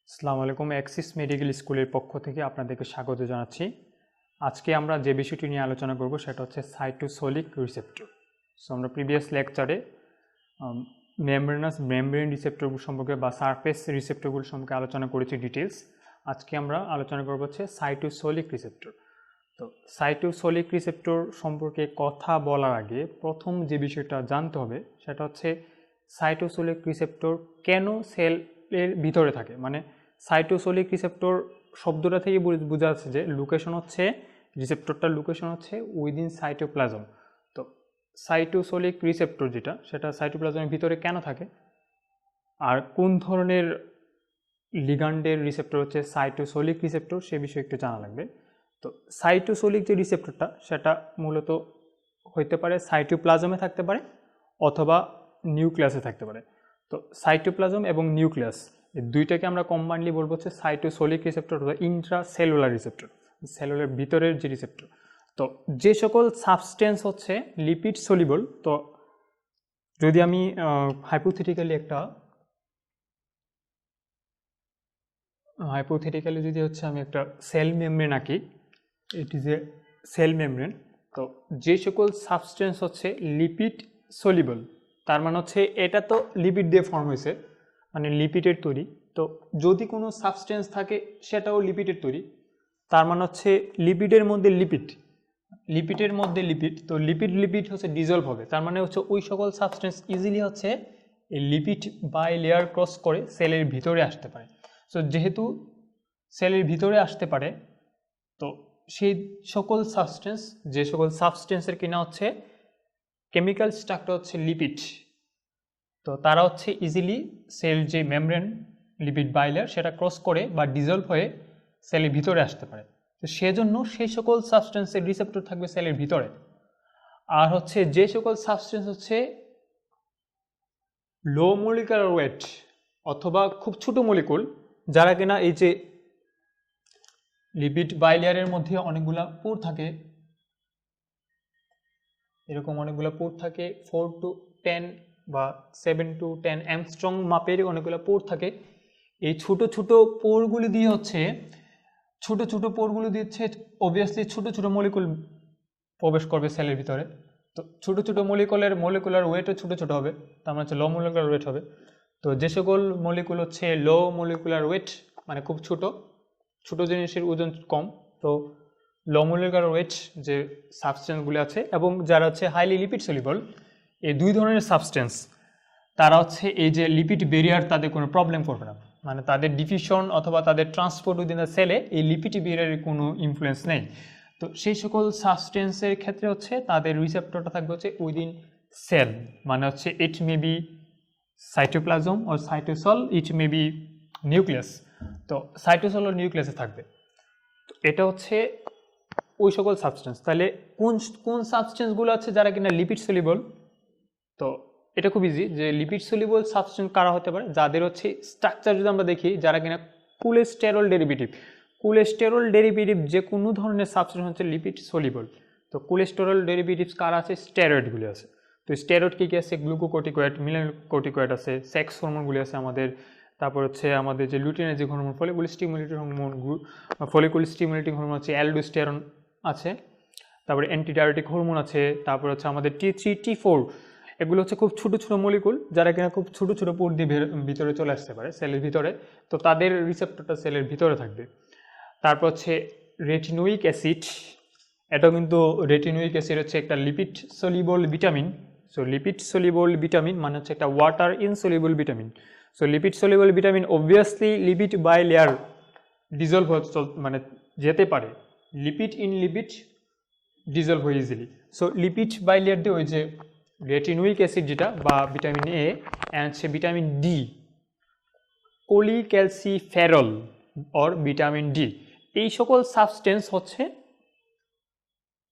আসসালামু আলাইকুম। Axis medical স্কুলের পক্ষ থেকে আপনাদেরকে স্বাগত জানাচ্ছি। আজকে আমরা যে বিষয়টি নিয়ে আলোচনা করব সেটা হচ্ছে সাইটোসোলিক রিসেপ্টর। সো আমরা প্রিভিয়াস লেকচারে মেমব্রেন রিসেপ্টরগুলো সম্পর্কে বা সারফেস রিসেপ্টরগুলো সম্পর্কে আলোচনা করেছি ডিটেলস। আজকে আমরা আলোচনা করব হচ্ছে সাইটোসোলিক রিসেপ্টর। তো সাইটোসোলিক রিসেপ্টর সম্পর্কে কথা বলার আগে প্রথম যে বিষয়টা জানতে হবে সেটা হচ্ছে সাইটোসোলিক রিসেপ্টর কেন সেলের ভিতরে থাকে। মানে সাইটোসোলিক রিসেপ্টর শব্দটা থেকে বোঝা যাচ্ছে যে রিসেপ্টরটার লোকেশন হচ্ছে উইদিন সাইটোপ্লাজম। তো সাইটোসোলিক রিসেপ্টর সেটা সাইটোপ্লাজমের ভিতরে কেন থাকে আর কোন ধরনের লিগান্ডের রিসেপ্টর হচ্ছে সাইটোসোলিক রিসেপ্টর সে বিষয়ে একটু জানা লাগবে। তো সাইটোসোলিক যে রিসেপ্টরটা সেটা মূলত হইতে পারে সাইটোপ্লাজমে থাকতে পারে অথবা নিউক্লিয়াসে থাকতে পারে। তো সাইটোপ্লাজম এবং নিউক্লিয়াস এই দুইটাকে আমরা কম্বাইনলি বলবো হচ্ছে সাইটোসোলিক রিসেপ্টর অথবা ইন্ট্রাসেলুলার রিসেপ্টর, সেলুলার ভিতরের যে রিসেপ্টর। তো যে সকল সাবস্টেন্স হচ্ছে লিপিড সলিবল, তো যদি আমি হাইপোথেটিক্যালি যদি হচ্ছে আমি একটা সেল মেমব্রেন আঁকি, it is a cell membrane. তো যে সকল সাবস্টেন্স হচ্ছে লিপিড সলিবল, তার মানে হচ্ছে এটা তো লিপিড দিয়ে ফর্ম হয়েছে, মানে লিপিডের তৈরি। তো যদি কোনো সাবস্টেন্স থাকে সেটাও লিপিডের তৈরি, তার মানে হচ্ছে লিপিডের মধ্যে লিপিড। তো লিপিড হচ্ছে ডিজলভ হবে, তার মানে হচ্ছে ওই সকল সাবস্টেন্স ইজিলি হচ্ছে এই লিপিড বাই লেয়ার ক্রস করে সেলের ভিতরে আসতে পারে। সো যেহেতু সেলের ভিতরে আসতে পারে, তো সেই সকল সাবস্টেন্সের কিনা হচ্ছে কেমিক্যাল স্ট্রাকচার হচ্ছে লিপিড, তো তারা হচ্ছে ইজিলি সেল যে মেমব্রেন লিপিড বাইলেয়ার সেটা ক্রস করে বা ডিজলভ হয়ে সেলের ভিতরে আসতে পারে। তো সেজন্য সেই সকল সাবস্টেন্সের রিসেপ্টর থাকবে সেলের ভিতরে। আর হচ্ছে যে সকল সাবস্টেন্স হচ্ছে লো মলিকুলার ওয়েট অথবা খুব ছোট মলিকুল, যারা কিনা এই যে লিপিড বাইলেয়ারের মধ্যে অনেকগুলা পোর থাকে, এরকম অনেকগুলো পোর থাকে 4 to 10 বা 7 to 10 অ্যাংস্ট্রং মাপের অনেকগুলো পোর থাকে। এই ছোট ছোট পোরগুলি দিয়ে হচ্ছে অবভিয়াসলি ছোট ছোট মলিকুল প্রবেশ করবে সেলের ভিতরে। তো ছোট ছোট মলিকুলার ওয়েটও ছোট ছোট হবে, তার মানে হচ্ছে লো মলিকুলার ওয়েট হবে। তো যে সকল মলিকুল হচ্ছে লো মলিকুলার ওয়েট মানে খুব ছোট জিনিসের ওজন কম, তো লো মলিকুলার ওয়েট যে সাবস্টেন্সগুলি আছে এবং যারা হচ্ছে হাইলি লিপিড সলিবল, এই দুই ধরনের সাবস্টেন্স তারা হচ্ছে এই যে লিপিড ব্যারিয়ার তাদের কোনো প্রবলেম করবে না, মানে তাদের ডিফিউশন অথবা তাদের ট্রান্সপোর্ট উইদিন দ্য সেলে এই লিপিড ব্যারিয়ারের কোনো ইনফ্লুয়েন্স নেই। তো সেই সকল সাবস্টেন্সের ক্ষেত্রে হচ্ছে তাদের রিসেপ্টরটা থাকবে হচ্ছে উইদিন সেল, মানে হচ্ছে ইট মে বি সাইটোপ্লাজম ও cytosol, it may be nucleus. তো সাইটোসল ও নিউক্লিয়াসে থাকবে। তো এটা হচ্ছে ওই সকল সাবস্টেন্স। তাহলে কোন সাবস্টেন্সগুলো আছে যারা কিনা লিপিড সলিবল? তো এটা খুব ইজি যে লিপিড সলিবল সাবস্টেন্স কারা হতে পারে, যাদের হচ্ছে স্ট্রাকচার যদি আমরা দেখি যারা কিনা কোলেস্টেরল ডেরিভেটিভ যে কোনো ধরনের সাবস্টেন্স হচ্ছে লিপিড সলিবল। তো কোলেস্টেরল ডেরিভেটিভস কারা আছে? স্টেরয়েডগুলি আছে। তো স্টেরয়েড কী আছে? গ্লুকোকর্টিকয়েড, মিলানোকর্টিকয়েড আছে, সেক্স হরমোনগুলি আছে আমাদের, তারপর হচ্ছে আমাদের যে luteinizing hormone, follicle stimulating hormone, follicle stimulating hormone আছে, অ্যালডোস্টেরন আছে, তারপরে অ্যান্টিডায়োটিক হরমোন আছে, তারপর হচ্ছে আমাদের T3 T4, এগুলো হচ্ছে খুব ছোট ছোট মলিকুল যারা কিনা খুব ছোট ছোট পোর দিয়ে ভিতরে চলে আসতে পারে সেলের ভিতরে। তো তাদের রিসেপ্টরটা সেলের ভিতরে থাকবে। তারপর হচ্ছে রেটিনোইক অ্যাসিড, এটাও কিন্তু রেটিনোইক অ্যাসিড হচ্ছে একটা lipid soluble vitamin. So lipid soluble vitamin মানে হচ্ছে একটা water insoluble vitamin. So lipid soluble vitamin obviously lipid bilayer dissolve মানে যেতে পারে, লিপিড ডিজলভ হয় easily. So lipid bilayer দিয়ে ওই যে রেটিনোইক অ্যাসিড যেটা বা ভিটামিন এ হচ্ছে vitamin D, cholecalciferol or vitamin D, এই সকল সাবস্টেন্স হচ্ছে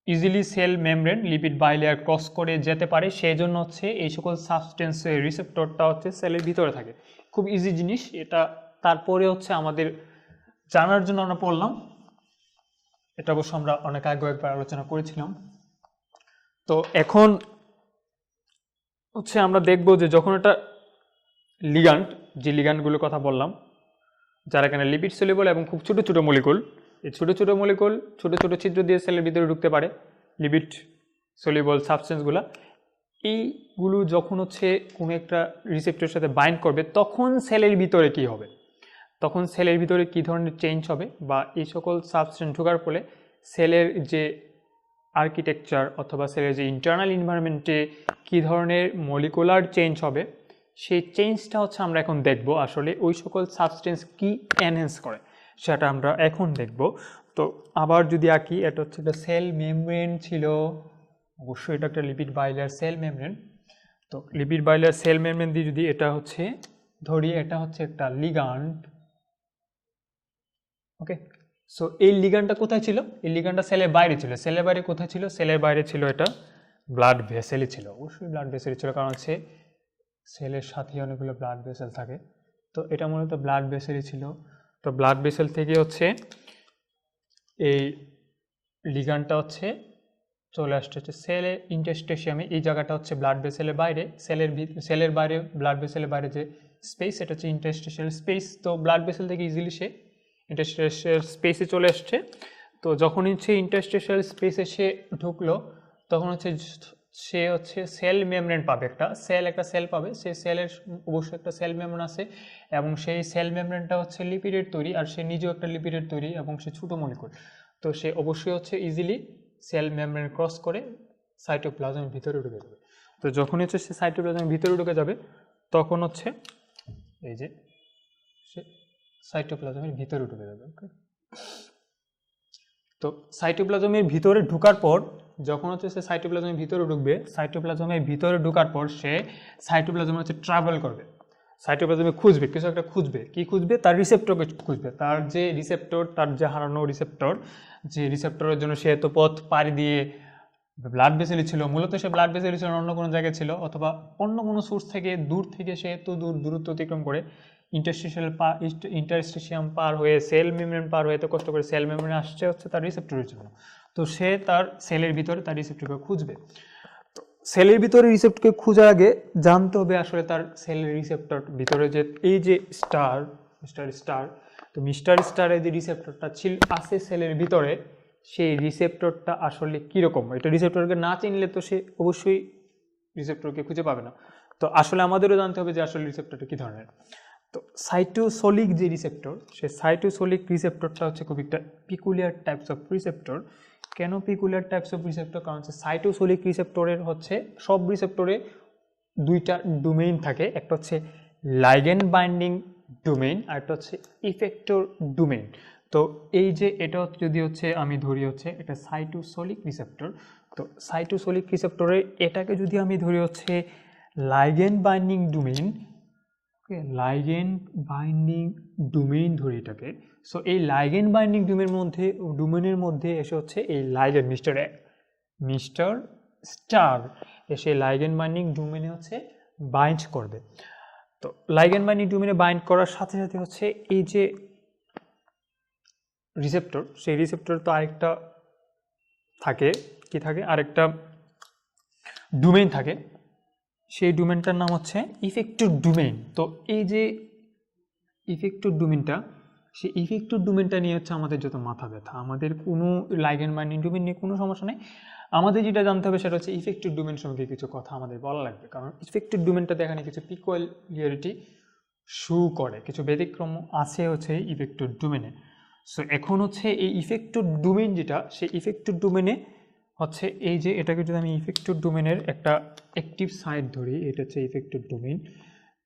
easily cell membrane lipid bilayer cross করে যেতে পারে। সেই জন্য হচ্ছে এই সকল সাবস্টেন্সের রিসেপ্টরটা হচ্ছে সেলের ভিতরে থাকে। খুব ইজি জিনিস এটা। তারপরে হচ্ছে আমাদের জানার জন্য আমরা পড়লাম, এটা অবশ্য আমরা অনেক আগে একবার আলোচনা করেছিলাম। তো এখন হচ্ছে আমরা দেখব যে যখন এটা লিগ্যান্ড, যে লিগ্যান্ডগুলোর কথা বললাম, যারা এখানে লিপিড সলিউবল এবং খুব ছোটো ছোটো মলিকুল, এই ছোটো ছোটো মলিকুল ছোটো ছোটো ছিদ্র দিয়ে সেলের ভিতরে ঢুকতে পারে, লিপিড সলিউবল সাবস্টেন্সগুলো। এইগুলো যখন হচ্ছে কোনো একটা রিসেপ্টরের সাথে বাইন্ড করবে তখন সেলের ভিতরে কি হবে, তখন সেলের ভিতরে কী ধরনের চেঞ্জ হবে, বা এই সকল সাবস্টেন্স ঢোকার ফলে সেলের যে আর্কিটেকচার অথবা সেলের যে ইন্টারনাল এনভায়রনমেন্টে কী ধরনের মলিকুলার চেঞ্জ হবে, সেই চেঞ্জটা হচ্ছে আমরা এখন দেখব। আসলে ওই সকল সাবস্টেন্স কি এনহ্যান্স করে সেটা আমরা এখন দেখব। তো আবার যদি আঁকি, এটা হচ্ছে একটা সেল মেমব্রেন ছিল, অবশ্যই এটা একটা লিপিড বাইলার সেল মেমব্রেন। তো লিপিড বাইলার সেল মেমব্রেন দিয়ে যদি এটা হচ্ছে ধরি, এটা হচ্ছে একটা লিগ্যান্ড, ওকে। সো এই লিগ্যান্ডটা কোথায় ছিল? এই লিগ্যান্ডটা সেলের বাইরে ছিল। সেলের বাইরে কোথায় ছিল? সেলের বাইরে ছিল এটা ব্লাড ভেসেলই ছিল, অবশ্যই ব্লাড ভেসেলই ছিল, কারণ হচ্ছে সেলের সাথে অনেকগুলো ব্লাড ভেসেল থাকে। তো এটা মূলত ব্লাড ভেসেলই ছিল। তো ব্লাড ভেসেল থেকে হচ্ছে এই লিগ্যান্ডটা হচ্ছে চলে আসছে হচ্ছে সেলের ইন্টারস্টেশিয়ামে। এই জায়গাটা হচ্ছে ব্লাড ভেসেলের বাইরে, সেলের বাইরে ব্লাড ভেসেলের বাইরে যে স্পেস, এটা হচ্ছে ইন্টারস্টেশিয়াল স্পেস। তো ব্লাড ভেসেল থেকে ইজিলি সে ইন্টারস্টেশিয়াল স্পেসে চলে আসছে। তো যখন হচ্ছে ইন্টারস্টেশিয়াল স্পেসে সে ঢুকলো, তখন হচ্ছে সে হচ্ছে সেল মেমব্রেন পাবে, একটা সেল পাবে। সেই সেলের অবশ্যই একটা সেল মেমব্রেন আছে, এবং সেই সেল মেমব্রেনটা হচ্ছে লিপিডের তৈরি, আর সে নিজেও একটা লিপিডের তৈরি, এবং সে ছোটো মলিকুল। তো সে অবশ্যই হচ্ছে ইজিলি সেল মেমব্রেন ক্রস করে সাইটোপ্লাজমের ভিতরে ঢুকে যাবে। তো যখন হচ্ছে সে সাইটোপ্লাজমের ভিতরে ঢুকে যাবে, তখন হচ্ছে এই যে সে সাইটোপ্লাজমের ভিতরে ঢুকে যাবে, ওকে। তো সাইটোপ্লাজমের ভিতরে ঢোকার পর যখন হচ্ছে সে সাইটোপ্লাজমের ভিতরে ঢুকবে, সাইটোপ্লাজমের ভিতরে ঢোকার পর সে সাইটোপ্লাজমে হচ্ছে ট্রাভেল করবে, সাইটোপ্লাজমে খুঁজবে, কিছু একটা খুঁজবে। কি খুঁজবে? তার রিসেপ্টরকে খুঁজবে, তার যে রিসেপ্টর, তার যে হারানো রিসেপ্টর, যে রিসেপ্টরের জন্য সে এত পথ পাড়ি দিয়ে ব্লাড ভেসেলই ছিল, মূলত সে ব্লাড ভেসেলই ছিল, অন্য কোনো জায়গায় ছিল, অথবা অন্য কোনো সোর্স থেকে দূর থেকে সে এত দূরত্ব অতিক্রম করে ইন্টারস্টেশিয়াম পার হয়ে সেল মেমব্রেন পার হয়ে এত কষ্ট করে সেল মেমব্রেন আসছে হচ্ছে তার রিসেপ্টরের জন্য। তো সে তার সেলের ভিতরে তার রিসেপ্টরকে খুঁজবে। তো সেলের ভিতরে রিসেপ্টরকে খোঁজার আগে জানতে হবে আসলে তার সেলের রিসেপ্টর ভিতরে যে এই যে স্টার, তো মিস্টার স্টারের যে রিসেপ্টরটা আছে সেলের ভিতরে, সেই রিসেপ্টরটা আসলে কীরকম, এটা রিসেপ্টরকে না চিনলে তো সে অবশ্যই রিসেপ্টরকে খুঁজে পাবে না। তো আসলে আমাদেরও জানতে হবে যে আসলে রিসেপ্টরটা কী ধরনের। তো সাইটোসোলিক যে রিসেপ্টর, সে সাইটোসোলিক রিসেপ্টরটা হচ্ছে খুব একটা পিকুলিয়ার টাইপস অফ রিসেপ্টর। কেন পিকুলিয়ার টাইপস অফ রিসেপ্টর? কারণ হচ্ছে সাইটোসোলিক রিসেপ্টরের হচ্ছে সব রিসেপ্টরে দুইটা ডোমেইন থাকে, একটা হচ্ছে লাইগেন্ড বাইন্ডিং ডোমেইন, আর একটা হচ্ছে ইফেক্টর ডোমেইন। তো এই যে এটা যদি হচ্ছে আমি ধরি হচ্ছে এটা সাইটোসোলিক রিসেপ্টর, তো সাইটোসোলিক রিসেপ্টরে এটাকে যদি আমি ধরি হচ্ছে লাইগেন্ড বাইন্ডিং ডোমেইন, লাইগেন্ড বাইন্ডিং ডোমেইন ধরি এটাকে। সো এই লাইগেন্ড বাইন্ডিং ডোমেইনের মধ্যে এসে হচ্ছে এই লাইগেন্ড মিস্টার স্টার এসে লাইগেন্ড বাইন্ডিং ডোমেইনে হচ্ছে বাইন্ড করবে। তো লাইগেন্ড বাইন্ডিং ডোমেইনে বাইন্ড করার সাথে সাথে হচ্ছে এই যে রিসেপ্টর, সেই রিসেপ্টর তো আরেকটা থাকে, কি থাকে, আরেকটা ডোমেইন থাকে, সেই ডোমেইনটার নাম হচ্ছে ইফেক্টর ডোমেইন। তো এই যে ইফেক্টর ডোমেইনটা, সেই ইফেক্টর ডোমেইনটা নিয়ে হচ্ছে আমাদের যত মাথা ব্যথা। আমাদের কোনো লাইগেন্ড বাইন্ডিং ডোমেইন নিয়ে কোনো সমস্যা নেই, আমাদের যেটা জানতে হবে সেটা হচ্ছে ইফেক্টর ডোমেইন সম্পর্কে কিছু কথা আমাদের বলা লাগবে, কারণ ইফেক্টর ডোমেইনটাতে এখানে কিছু পিকুলিয়ারিটি শো করে, কিছু ব্যতিক্রম আছে হচ্ছে ইফেক্টর ডোমেইনে। সো এখন হচ্ছে এই ইফেক্টর ডোমেইন যেটা, সেই ইফেক্টর ডোমেইনে হচ্ছে এই যে এটাকে যদি আমি ইফেক্টর ডোমেইনের একটা অ্যাক্টিভ সাইট ধরি, এটা হচ্ছে ইফেক্টর ডোমেইন।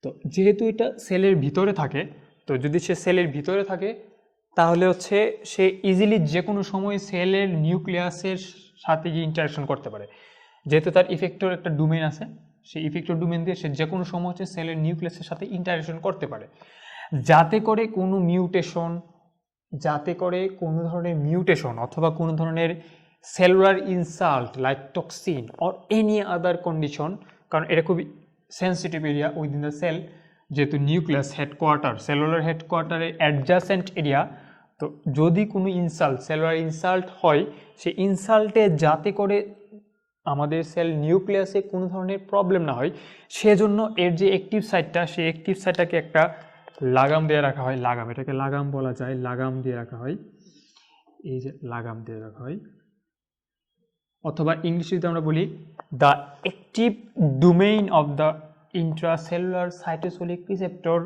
তো যেহেতু এটা সেলের ভিতরে থাকে, তো যদি সে সেলের ভিতরে থাকে তাহলে হচ্ছে সে ইজিলি যে কোনো সময় সেলের নিউক্লিয়াসের সাথে গিয়ে ইন্টারাকশন করতে পারে। যেহেতু তার ইফেক্টর একটা ডোমেইন আছে, সেই ইফেক্টর ডোমেইন দিয়ে সে যে কোনো সময় হচ্ছে সেলের নিউক্লিয়াসের সাথে ইন্টারাকশন করতে পারে, যাতে করে কোনো ধরনের মিউটেশন অথবা কোনো ধরনের cellular insult like toxin or any other condition, কারণ এটা খুবই sensitive area within the cell, যেহেতু নিউক্লিয়াস হেডকোয়ার্টার, সেলুলার হেডকোয়ার্টারের অ্যাডজাসেন্ট এরিয়া। তো যদি কোনো সেলুলার ইনসাল্ট হয়, সেই ইনসাল্টে যাতে করে আমাদের সেল নিউক্লিয়াসে কোনো ধরনের প্রবলেম না হয়, সেজন্য এর যে অ্যাক্টিভ সাইটটা, সেই অ্যাক্টিভ সাইটটাকে একটা লাগাম দিয়ে রাখা হয়, লাগাম, এটাকে লাগাম বলা যায়, লাগাম দিয়ে রাখা হয়, এই যে লাগাম দিয়ে রাখা হয়। অথবা ইংলিশে যদি আমরা বলি the active domain of the intracellular cytosolic receptor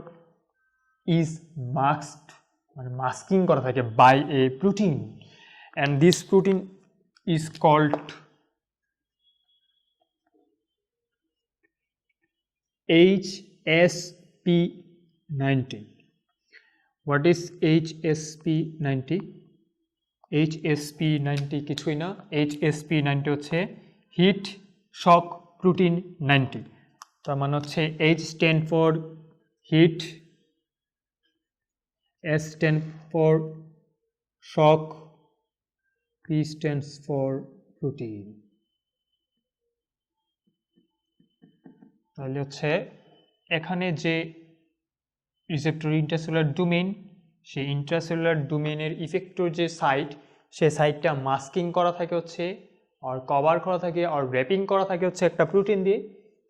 is masked, মানে মাস্কিং করা থাকে by a protein, and this protein is called HSP90. What is HSP90? HSP90 কিছুই না, HSP90 হচ্ছে হিট শক প্রোটিন 90। তার মানে হচ্ছে H stand for heat, S stand for shock, P stands for protein। তাহলে হচ্ছে এখানে যে রিসেপ্টর ইন্ট্রাসেলুলার ডোমেইন, সেই ইন্ট্রাসেলুলার ডোমেইনের ইফেক্টর যে সাইট, সেই সাইটটা মাস্কিং করা থাকে হচ্ছে, আর কভার করা থাকে, আর র্যাপিং করা থাকে হচ্ছে একটা প্রোটিন দিয়ে।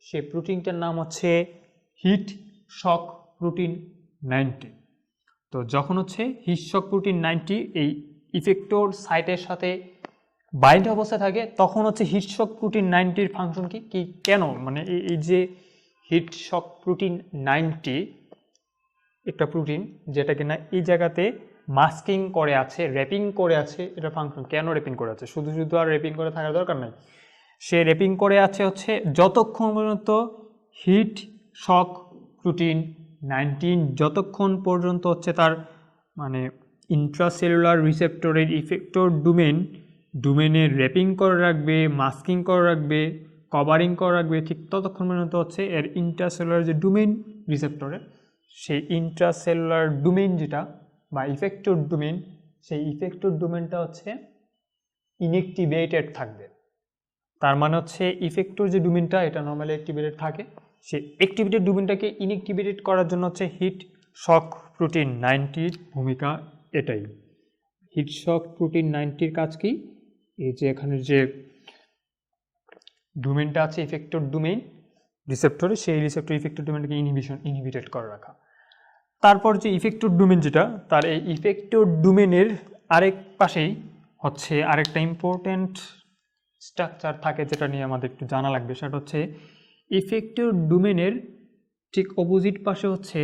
সেই প্রোটিনটার নাম হচ্ছে হিট শক প্রোটিন 90। তো যখন হচ্ছে হিট শক প্রোটিন 90 এই ইফেক্টর সাইটের সাথে বাইন্ড অবস্থায় থাকে, তখন হচ্ছে হিট শক প্রোটিন 90-র ফাংশন কি কেন, মানে এই যে হিট শক প্রোটিন 90 একটা প্রোটিন যেটা কিনা এই জায়গাতে মাস্কিং করে আছে, র্যাপিং করে আছে, এটা ফাংশন কেন র্যাপিং করে আছে? শুধু শুধু আর র্যাপিং করে থাকার দরকার নাই। সে র্যাপিং করে আছে হচ্ছে যতক্ষণ পর্যন্ত হিট শক প্রোটিন 19 যতক্ষণ পর্যন্ত হচ্ছে তার মানে ইন্ট্রাসেলুলার রিসেপ্টরের ইফেক্টর ডোমেনের র্যাপিং করে রাখবে, মাস্কিং করে রাখবে, কভারিং করে রাখবে, ঠিক ততক্ষণ পর্যন্ত হচ্ছে এর ইন্ট্রাসেলুলার যে ডোমেন রিসেপ্টরের, সেই ইন্ট্রাসেলুলার ডোমেন যেটা বা ইফেক্টর ডোমেন, সেই ইফেক্টর ডোমেনটা হচ্ছে ইনঅ্যাক্টিভেটেড থাকবে। তার মানে হচ্ছে ইফেক্টর যে ডোমেনটা এটা নর্মালি অ্যাক্টিভেটেড থাকে, সেই অ্যাক্টিভেটেড ডোমেনটাকে ইনঅ্যাক্টিভেটেড করার জন্য হচ্ছে হিট শক প্রোটিন 90-র ভূমিকা এটাই। হিট শক প্রোটিন 90-র কাজ কি? এই যে এখানে যে ডোমেনটা আছে ইফেক্টর ডোমেন রিসেপ্টরে, সেই রিসেপ্টর ইফেক্টর ডোমেনটাকে ইনহিবিটেড করে রাখা। তারপর যে ইফেক্টর ডোমেন যেটা, তার এই ইফেক্টর ডোমেনের আরেক পাশেই হচ্ছে আরেকটা ইম্পর্টেন্ট স্ট্রাকচার থাকে যেটা নিয়ে আমাদের একটু জানা লাগবে, সেটা হচ্ছে ইফেক্টর ডোমেনের ঠিক অপোজিট পাশে হচ্ছে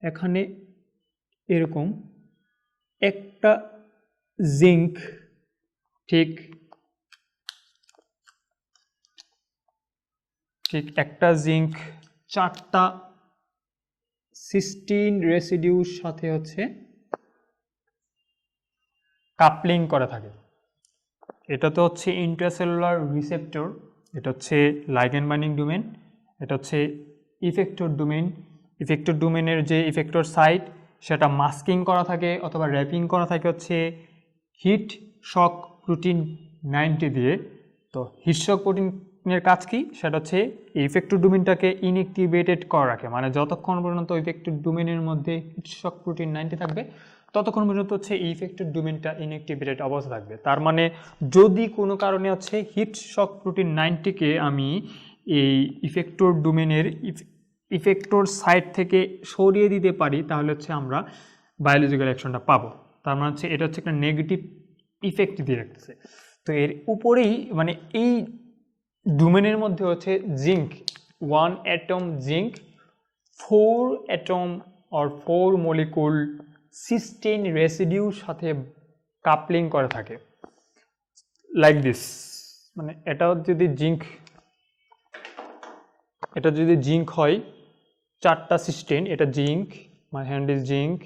এখানে এরকম একটা জিঙ্ক, ঠিক একটা জিঙ্ক 4টা সিস্টিন রেসিডিউর সাথে হচ্ছে কাপলিং করে থাকে। এটা তো হচ্ছে ইন্ট্রাসেলুলার রিসেপ্টর, এটা হচ্ছে লাইগেন্ড বাইন্ডিং ডোমেন, এটা হচ্ছে ইফেক্টর ডোমেন। ইফেক্টর ডোমেনের যে ইফেক্টর সাইট সেটা মাস্কিং করা থাকে অথবা র্যাপিং করা থাকে হচ্ছে হিট শক প্রোটিন 90 দিয়ে। তো হিট শক প্রোটিনের কাজ কি? সেটা হচ্ছে ইফেক্টর ডোমেনটাকে ইনঅ্যাক্টিভেটেড করে রাখে, মানে যতক্ষণ পর্যন্ত ইফেক্টর ডোমেনের মধ্যে হিট শক প্রোটিন 90 থাকবে ততক্ষণ পর্যন্ত হচ্ছে এই ইফেক্টর ডোমেনটা ইনঅ্যাক্টিভেটেড অবস্থা থাকবে। তার মানে যদি কোনো কারণে হচ্ছে হিট শক প্রোটিন 90-কে আমি এই ইফেক্টর ডোমেনের ইফেক্টর সাইট থেকে সরিয়ে দিতে পারি, তাহলে হচ্ছে আমরা বায়োলজিক্যাল অ্যাকশনটা পাবো। তার মানে হচ্ছে এটা হচ্ছে একটা নেগেটিভ ইফেক্ট দিয়ে রাখতেছে। তো এর উপরেই মানে এই ডোমেনের মধ্যে হচ্ছে zinc, 1 atom zinc 4 atom or 4 molecule cysteine রেসিডিউর সাথে কাপলিং করে থাকে লাইক দিস। মানে এটা যদি জিঙ্ক হয় 4টা সিস্টেইন, এটা zinc, my hand is zinc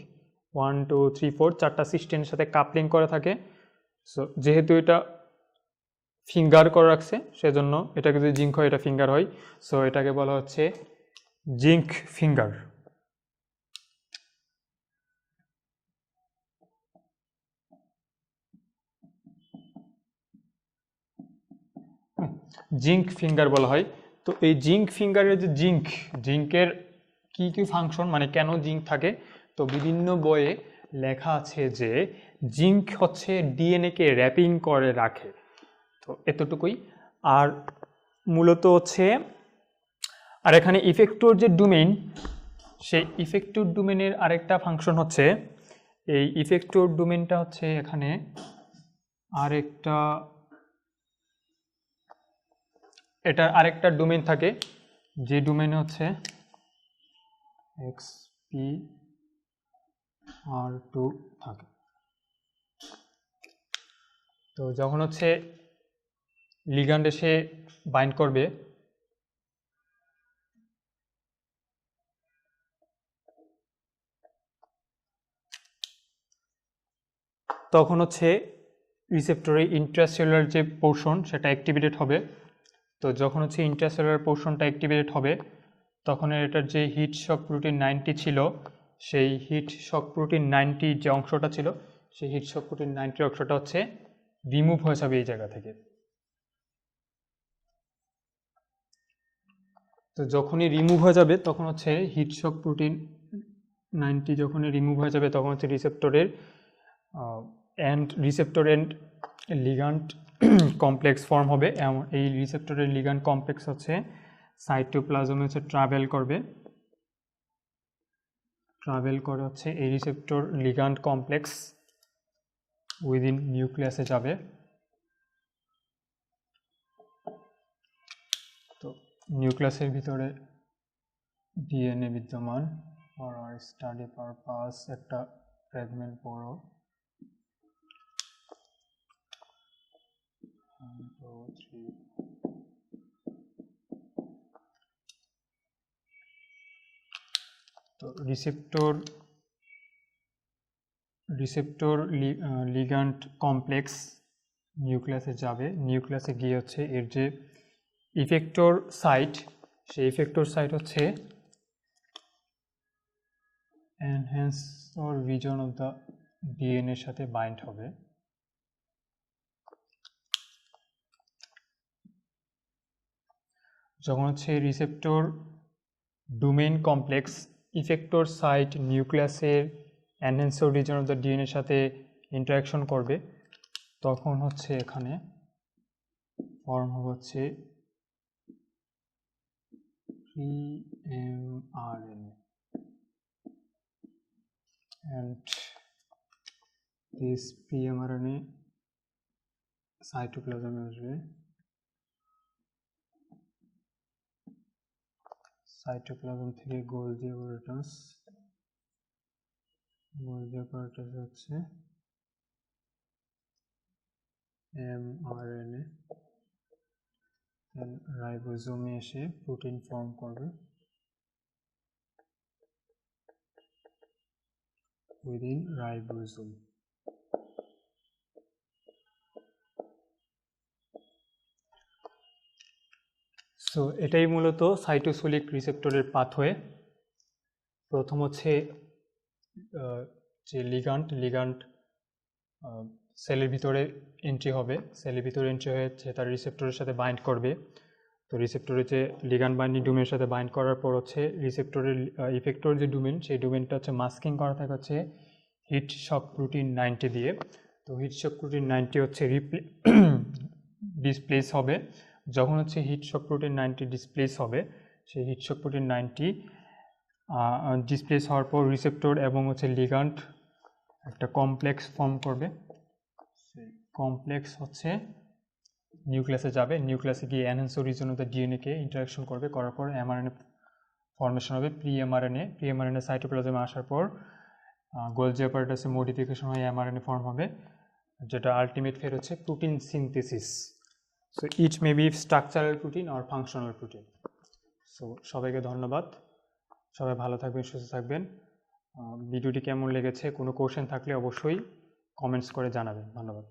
1 2 3 4, 4টা সিস্টেইনের সাথে কাপলিং করে থাকে। সো যেহেতু এটা ফিঙ্গার করে রাখছে সেজন্য এটাকে যদি জিঙ্ক হয় এটা ফিঙ্গার হয়, সো এটাকে বলা হচ্ছে জিঙ্ক ফিঙ্গার। জিঙ্ক ফিঙ্গার বলা হয়। তো এই জিঙ্ক ফিঙ্গারের যে জিঙ্কের কি কি ফাংশন, মানে কেন জিঙ্ক থাকে, তো বিভিন্ন বইয়ে লেখা আছে যে জিঙ্ক হচ্ছে ডিএনএকে র্যাপিং করে রাখে। তো এতটুকুই। আর মূলত হচ্ছে আর এখানে ইফেক্টর যে ডোমেইন সেই ইফেক্টর ডোমেনের আরেকটা ফাংশন হচ্ছে, এই ইফেক্টর ডোমেনটা হচ্ছে এখানে আরেকটা, এটা আরেকটা ডোমেন থাকে, যে ডোমেনে হচ্ছে XPR2 থাকে। তো যখন হচ্ছে লিগ্যান্ড এসে বাইন্ড করবে, তখন হচ্ছে রিসেপ্টরের ইন্ট্রাসেলুলার যে পোর্শন সেটা অ্যাক্টিভেটেড হবে। তো যখন হচ্ছে ইন্ট্রাসেলুলার পোর্শনটা অ্যাক্টিভেটেড হবে, তখন এটার যে হিট শক প্রোটিন 90 ছিল, সেই হিট শক প্রোটিন 90 যে অংশটা ছিল, সেই হিট শক প্রোটিন 90 অংশটা হচ্ছে রিমুভ হয়ে যাবে এই জায়গা থেকে। তো যখনই রিমুভ হয়ে যাবে তখন হচ্ছে হিট শক প্রোটিন 90 যখনই রিমুভ হয়ে যাবে তখন হচ্ছে রিসেপ্টরের receptor and ligand complex form হবে। এই রিসেপ্টরের লিগ্যান্ড কমপ্লেক্স হচ্ছে সাইটোপ্লাজমে হচ্ছে ট্রাভেল করে হচ্ছে এই রিসেপ্টর লিগ্যান্ড কমপ্লেক্স উইদিন নিউক্লিয়াসে যাবে। তো নিউক্লিয়াসের ভিতরে ডিএনএ বিদ্যমান, ফর আর স্টাডি পারপাস একটা ফ্র্যাগমেন্ট বড়। তো রিসেপ্টর লিগ্যান্ড কমপ্লেক্স নিউক্লিয়াসে যাবে। নিউক্লিয়াসে গিয়ে হচ্ছে এর যে ইফেক্টর সাইট, সেই ইফেক্টর সাইট হচ্ছে এনহ্যান্সর রিজন অফ দ্য ডিএনএর সাথে বাইন্ড হবে। যখন হচ্ছে receptor domain complex effector site নিউক্লিয়াসের এনহ্যান্সর রিজন অফ দ্য ডিএনএর সাথে ইন্টারাকশন করবে, তখন হচ্ছে এখানে ফর্ম হবে হচ্ছে pre-mRNA and this pre-mRNA সাইটোপ্লাজমে আসবে। সাইটোপ্লাজম থেকে গোলজি অ্যাপারাটাস হচ্ছে mRNA, রাইবোজোমে এসে প্রোটিন ফর্ম করবে উইদিন রাইবোজোম। সো এটাই মূলত সাইটোসোলিক রিসেপ্টরের পাথওয়ে। প্রথম হচ্ছে যে লিগ্যান্ড সেলের ভিতরে এন্ট্রি হবে, সেলের ভিতরে এন্ট্রি হয়েছে তার রিসেপ্টরের সাথে বাইন্ড করবে। তো রিসেপ্টরের যে লিগ্যান্ড বাইন্ডিং ডোমেনের সাথে বাইন্ড করার পর হচ্ছে রিসেপ্টরের ইফেক্টর যে ডোমেন, সেই ডোমেনটা হচ্ছে মাস্কিং করা থাকে হচ্ছে হিট শক প্রোটিন 90 দিয়ে। তো হিট শক প্রোটিন 90 হচ্ছে ডিসপ্লেস হবে। যখন হচ্ছে হিট শক প্রোটিন 90 ডিসপ্লেস হবে, সেই হিট শক প্রোটিন 90 ডিসপ্লেস হওয়ার পর রিসেপ্টর এবং হচ্ছে লিগ্যান্ড একটা কমপ্লেক্স ফর্ম করবে। সেই কমপ্লেক্স হচ্ছে নিউক্লিয়াসে যাবে। নিউক্লিয়াসে গিয়ে এনহ্যান্সর রিজন অফ দ্য ডিএনএকে ইন্টারাকশন করবে, করার পর এমআরএনএ ফর্মেশন হবে। প্রি-এমআরএনএ সাইটোপ্লাজমে আসার পর গোলজি অ্যাপারাটাসে মডিফিকেশন হয়ে এমআরএনএ ফর্ম হবে, যেটা আলটিমেট ফের হচ্ছে protein synthesis. So each may be structural protein or functional protein. So সবাইকে ধন্যবাদ, সবাই ভালো থাকবেন, সুস্থ থাকবেন। ভিডিওটি কেমন লেগেছে, কোনো কোশ্চেন থাকলে অবশ্যই কমেন্টস করে জানাবেন। ধন্যবাদ।